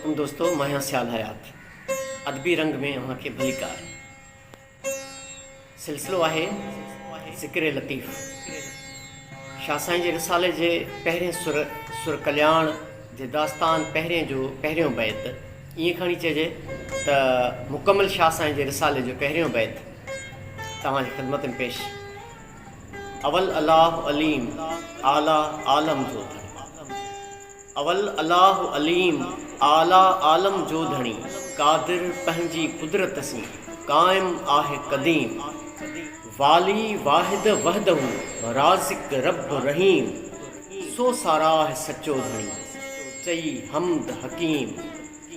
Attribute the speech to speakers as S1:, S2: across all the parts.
S1: वालेकुम दोस्तों, मैं हाँ सियाल हयात अदबी रंग में वहाँ के भलीकार सिलसिलो आहे ज़िक्र लतीफ़। शाह साईं जे रिसाले जे पहिरें सुर कल्याण जे दास्तान पहिरियों बैत ईअं खणी चइजे त मुकमल शाह साईं जे रिसाले जो पहिरियों बैत तव्हांजी ख़िदमत में पेश। अवल अलाह अलीम आला आलम जो धणी, अवल अलाह अलीम आला आलम जो धणी, कादिर पंहिंजी कुदरत सी कायम आहे क़दीम, वाली वाहिद वहदहू राज़िक रब रहीम, सो साराह सचो धणी, चई हमद हकीम,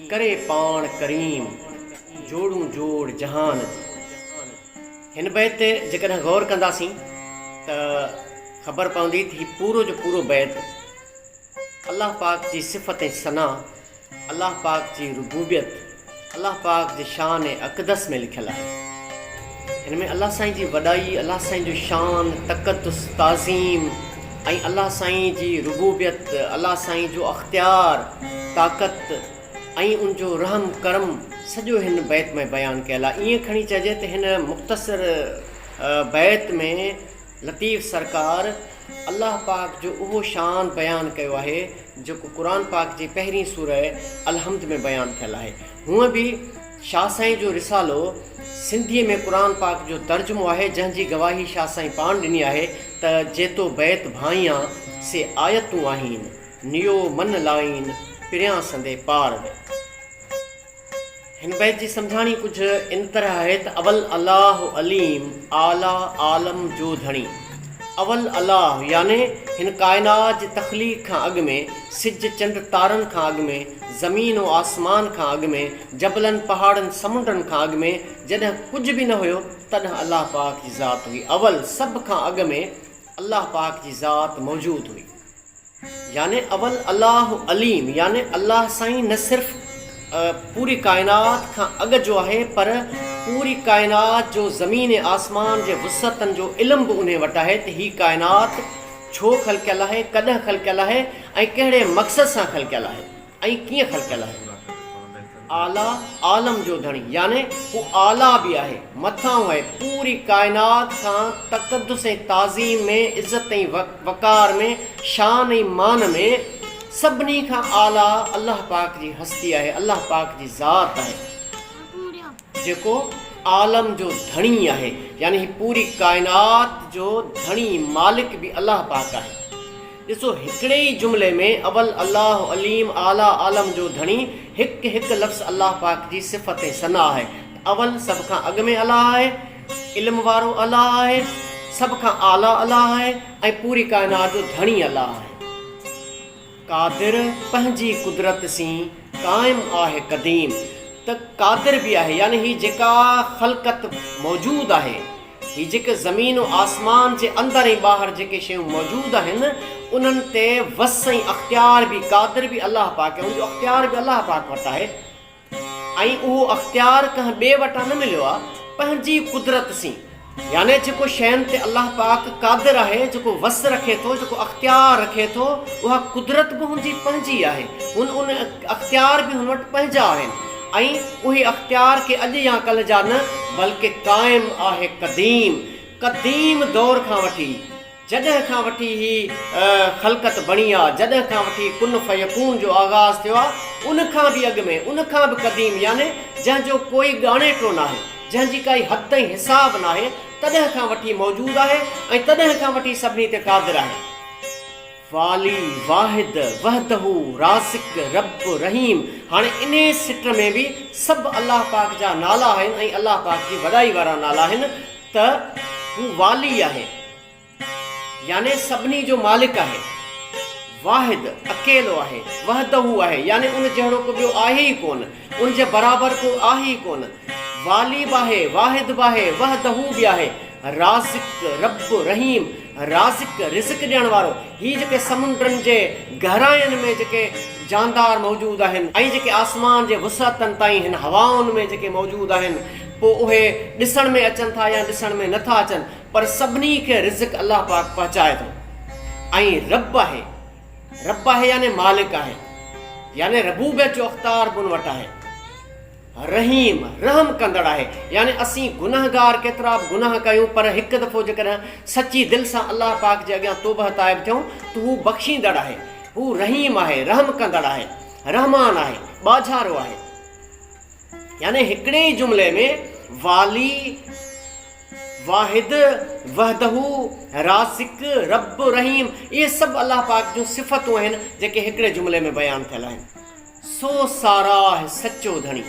S1: करे पाण करीम, जोड़ू जोड़ जहान। हिन बैत ते जेकॾहिं गौर कंदासीं त ख़बर पवंदी त हीउ पूरो जो पूरो बैत अल्लाह पाक जी सिफ़त ऐं सना, अल्लाह पाक जी रुबूबियत, अल्लाह पाक जी शान ऐं अक़दस में लिखियल आहे। हिन में अल्लाह साईं जी वॾाई, अल्लाह साईं जो शान, तक़दुस, ताज़ीम ऐं अल्लाह साईं जी रुबूबियत, अल्लाह साईं जो अख़्तियार, ताक़त ऐं उनजो रहम करम सॼो हिन बैत में बयानु कयल आहे। ईअं खणी चइजे त हिन मुख़्तसर बैत में लतीफ़ सरकार अल्लाह पाक जो उहो शान बयानु कयो आहे जेको क़ुरान पाक जी पहिरीं सूरह अलहम्द में बयानु थियल आहे। हूअं बि शाह साईं जो रिसालो सिंधीअ में क़ुरान पाक जो तर्जुमो आहे, जंहिंजी गवाही शाह साईं पाण ॾिनी आहे त जेतो बैत भाइयां से आयतूं आहिनि, नियो मन लाइन पिरियां संदे पार। हिन बैत जी सम्झाणी कुझु इन तरह आहे त अवल अलाह अलीम आला आलम जो धणी। अवल अलाह याने हिन कायनात जी तख़लीक़ खां अॻु में, सिज चंड तारनि खां अॻु में, ज़मीन ऐं आसमान खां अॻु में, जबलनि पहाड़नि समुंडनि खां अॻु में, जॾहिं कुझु बि न हुयो तॾहिं अल्लाह पाक जी ज़ात हुई। अवल सभ खां अॻु में अल्लाह पाक जी ज़ात मौजूदु हुई। याने अवल अलाह अलीम याने अल्लाह साईं न सिर्फ़ु पूरी कायनात खां अॻु जो आहे, पर पूरी कायनात जो ज़मीन ऐं आसमान जे वुसअतनि जो इल्मु बि उन वटि आहे त हीअ कायनात छो ख़लक़ियल आहे, कॾहिं ख़लक़ियल आहे ऐं कहिड़े मक़सद सां ख़लक़ियल आहे ऐं कीअं ख़लक़ियल आहे। आला आलम जो धणी याने हू आला बि आहे, मथां आहे पूरी कायनात खां तक़दुस ऐं ताज़ीम में, इज़त ऐं वक़ार में, शान ऐं मान में सभिनी खां आला अल्लाह पाक जी हस्ती आहे, अल्लाह पाक जी ज़ात आहे जेको आलम जो धणी आहे। यानी ही पूरी कायनात जो धणी मालिक बि अल्लाह पाक आहे। ॾिसो हिकिड़े ई जुमिले में अवल अलाह अलीम आला आलम जो धणी हिकु हिकु लफ़्ज़ अल्लाह पाक जी सिफ़त ऐं सना आहे। अवल सभ खां अॻु में अलाह आहे, इल्म वारो अलाह आहे, सभ खां आला अलाह आहे ऐं पूरी कायनात जो धणी अलाह आहे। कादिर पंहिंजी कुदरत सी कायम आहे क़दीम, त कादिर बि आहे यानी ही जेका ख़लक़त मौजूदु आहे, ही जेके ज़मीन ऐं आसमान जे अंदरि ऐं ॿाहिरि जेके शयूं मौजूदु आहिनि उन्हनि ते वस ऐं अख़्तियार बि कादिर बि अल्लाह पाक आहे, उनजो अख़्तियार बि अल्लाह पाक वटि आहे ऐं उहो अख़्तियार कंहिं ॿिए वटां न मिलियो आहे, पंहिंजी कुदरत सी। याने जेको शयुनि ते अल्लाह पाक कादिर आहे, जेको वस रखे थो, जेको अख़्तियार रखे थो, उहा कुदरत बि हुनजी पंहिंजी आहे, उन अख़्तियार बि हुन वटि पंहिंजा आहिनि ऐं उहे अख़्तियार के अॼु या कल्ह जा न बल्कि क़ाइम आहे क़दीम। क़दीम दौर खां वठी, जॾहिं खां वठी ही ख़लक़त बणी आहे, जॾहिं खां वठी कुन फयकून जो आगाज़ थियो आहे, उन खां बि अॻु में, उन खां बि क़दीम याने जंहिंजो कोई ॻाणेटो न आहे, जंहिंजी काई हद ऐं हिसाब न आहे, तॾहिं खां वठी मौजूदु आहे ऐं तॾहिं खां वठी सभिनी ते क़ादिर आहे। वाली वाहिद वहदहू राज़िक रब रहीम। हाणे इन सिट में बि सभु अल्लाह पाक जा नाला आहिनि ऐं अल्लाह पाक जी वॾाई वारा नाला आहिनि। त हू वाली आहे याने सभिनी जो मालिक आहे, वाहिद अकेलो आहे, वहदहू आहे याने उन जहिड़ो को ॿियो आहे ई कोन, उन जे बराबरि को आहे ई कोन। वाली बि आहे, वाहिद बि आहे, वहदहू बि आहे, राज़िक रब रहीम राज़िक रिज़्क़ ॾियण वारो। ही जेके समुंडनि जे गहराइनि में जेके जानदार मौजूदु आहिनि ऐं जेके आसमान जे वुसअतनि ताईं हिन हवाउनि में जेके मौजूदु आहिनि, पोइ उहे ॾिसण में अचनि था या ॾिसण में नथा अचनि, पर सभिनी खे रिज़्क़ अल्लाह पाक पहुचाए थो। ऐं रब आहे यानी मालिक आहे, यानी रबूबियत जो अख्तार बुन वटि आहे। रहीम रहम कंदड़ आहे, यानी असीं गुनाहगार केतिरा बि गुनाह कयूं पर हिकु दफ़ो जेकॾहिं सची दिलि सां अलाह पाक जे अॻियां तौबह ताइब थियूं त हू बख़्शींदड़ आहे, हू रहीम आहे, रहम कंदड़ आहे, रहमान आहे, ॿाझारो आहे। यानी हिकिड़े ई जुमिले में वाली, वाहिद, वहदहू, रासिक, रब, रहीम, इहे सभु अलाह पाक जूं सिफ़तूं आहिनि जेके हिकिड़े जुमिले में बयानु थियल आहिनि। सो साराह सचो धणी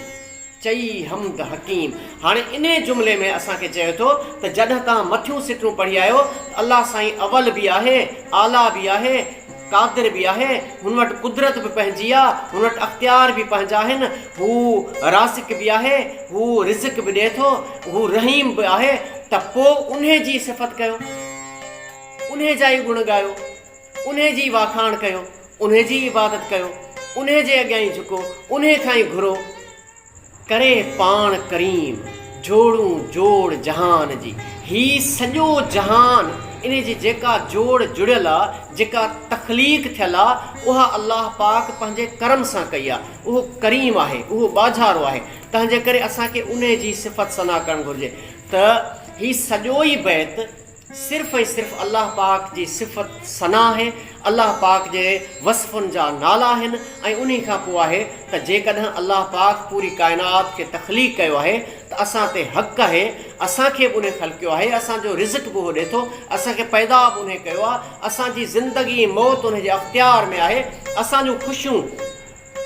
S1: चई हमद हकीम। हाणे इन जुमिले में असांखे चए थो त जॾहिं तव्हां मथियूं सिटूं पढ़ी आहियो अलाह साईं अवल बि आहे, आला बि आहे, कादिर बि आहे, हुन वटि कुदरत बि पंहिंजी आहे, हुन वटि अख़्तियार बि पंहिंजा आहिनि, हू रासिक बि आहे, हू रिज़्क़ बि ॾिए थो, हू रहीम बि आहे। त पोइ उन जी सिफ़त कयो, उन जा ई गुण ॻायो, उन जी वाखाण कयो, उन जी इबादत कयो, उन जे अॻियां ई झुको, उन खां ई घुरो। करे पाण करीम जोड़ूं जोड़ जहान जी। ही सॼो जहान, इन जी जेका जोड़ जुड़ियल आहे, जेका तख़लीक़ थियल आहे, उहा अलाह पाक पंहिंजे करम सां कई आहे। उहो करीम आहे, उहो ॿाझारो आहे। तंहिंजे करे असांखे उन जी सिफ़त सना करणु घुरिजे। त ही सॼो ई बैत सिर्फ़ु ऐं सिर्फ़ु अलाह पाक जी सिफ़त सना आहे, अलाह पाक जे वसफ़ुनि जा नाला आहिनि। ऐं उन खां पोइ आहे त जेकॾहिं अलाह पाक पूरी काइनात खे तख़लीक़ कयो आहे त असां ते हक़ आहे, असांखे बि उन ख़लक़ियो आहे, असांजो रिज़्क़ बि उहो ॾिए थो, असांखे पैदा बि उन कयो आहे, असांजी ज़िंदगी मौत उन जे अख़्तियार में आहे, असांजूं ख़ुशियूं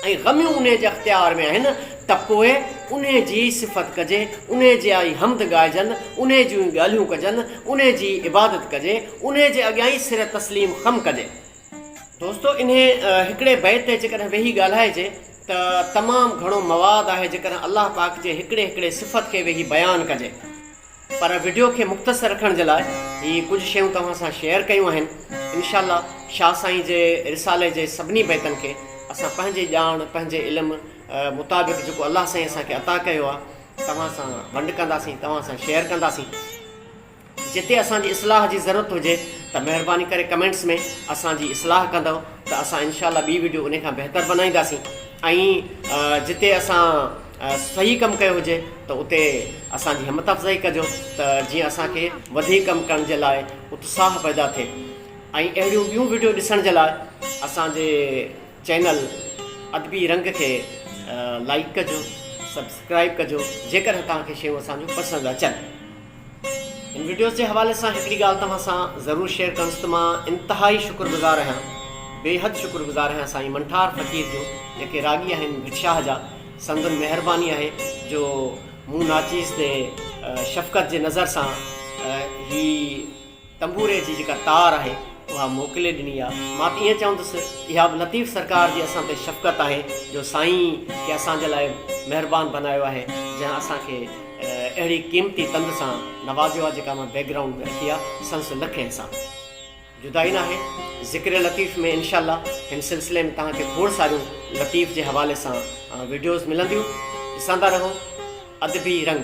S1: ऐं ग़मियूं उन जे अख़्तियार में आहिनि। त पोइ उन जी सिफ़त कजे, उन जा ई हमद ॻाइजनि, उन जूं ॻाल्हियूं कजनि, उन जी इबादत कजे, उन जे अॻियां ई सिर तस्लीम ख़म कजे। दोस्तो, इन हिकिड़े बैत ते जेकॾहिं वेही ॻाल्हाइजे त तमामु घणो मवाद आहे जेकॾहिं अलाह पाक जे हिकिड़े हिकिड़े सिफ़त खे वेही बयानु कजे। पर वीडियो खे मुख़्तसर रखण जे लाइ ही कुझु शयूं तव्हां सां शेयर कयूं आहिनि। इनशाअल्लाह शाह साईं जे रिसाले जे सभिनी बैतनि खे असां पंहिंजे ॼाण, पंहिंजे इल्मु मुताबिक़ जेको अलाह साईं असांखे अता कयो आहे तव्हां सां वंड कंदासीं, तव्हां सां शेयर कंदासीं। जिते असांजी इस्लाह जी ज़रूरत हुजे त महिरबानी करे कमेंट्स में असांजी इस्लाह कंदव त असां इनशाअल्लाह ॿी वीडियो उन खां बहितर बनाईंदासीं। ऐं जिते असां सही कमु कयो हुजे त उते असांजी हिमत अफ़ज़ाई कजो त जीअं असांखे वधीक कमु करण जे लाइ उत्साह पैदा थिए। ऐं अहिड़ियूं ॿियूं वीडियो ॾिसण जे लाइ असांजे चैनल अदबी रंग खे लाइक कजो, सब्सक्राइब कजो जेकर तव्हांखे शयूं असांजूं पसंदि अचनि। इन वीडियोज़ जे हवाले सां हिकिड़ी ॻाल्हि तव्हां सां ज़रूरु शेयर कंदुसि त मां इंतिहाई शुक्रगुज़ार आहियां, बेहद शुक्रगुज़ार आहियां साईं मंठार फ़क़ीर जो, जेके रागी आहिनि भिटशाह जा। संदन महिरबानी आहे जो मूं नाचीज़ ते शफ़क़त जे नज़र सां ही तंबूरे जी जेका तार आहे उहा मोकिले ॾिनी आहे। मां त ईअं चवंदुसि इहा बि लतीफ़ सरकार जी असां ते शफ़क़त आहे जो साईं खे असांजे लाइ महिरबानी बनायो आहे, जंहिं असांखे अहिड़ी क़ीमती तंद सां नवाज़ियो आहे जेका मां बैकग्राउंड में रखी आहे संस लखे सां। जुदाई न आहे, ज़िक्र लतीफ़ में इनशाअल्लाह हिन सिलसिले में तव्हांखे खोड़ सारियूं लतीफ़ जे हवाले सां वीडियोज़ मिलंदियूं। ॾिसंदा रहो अदबी रंग।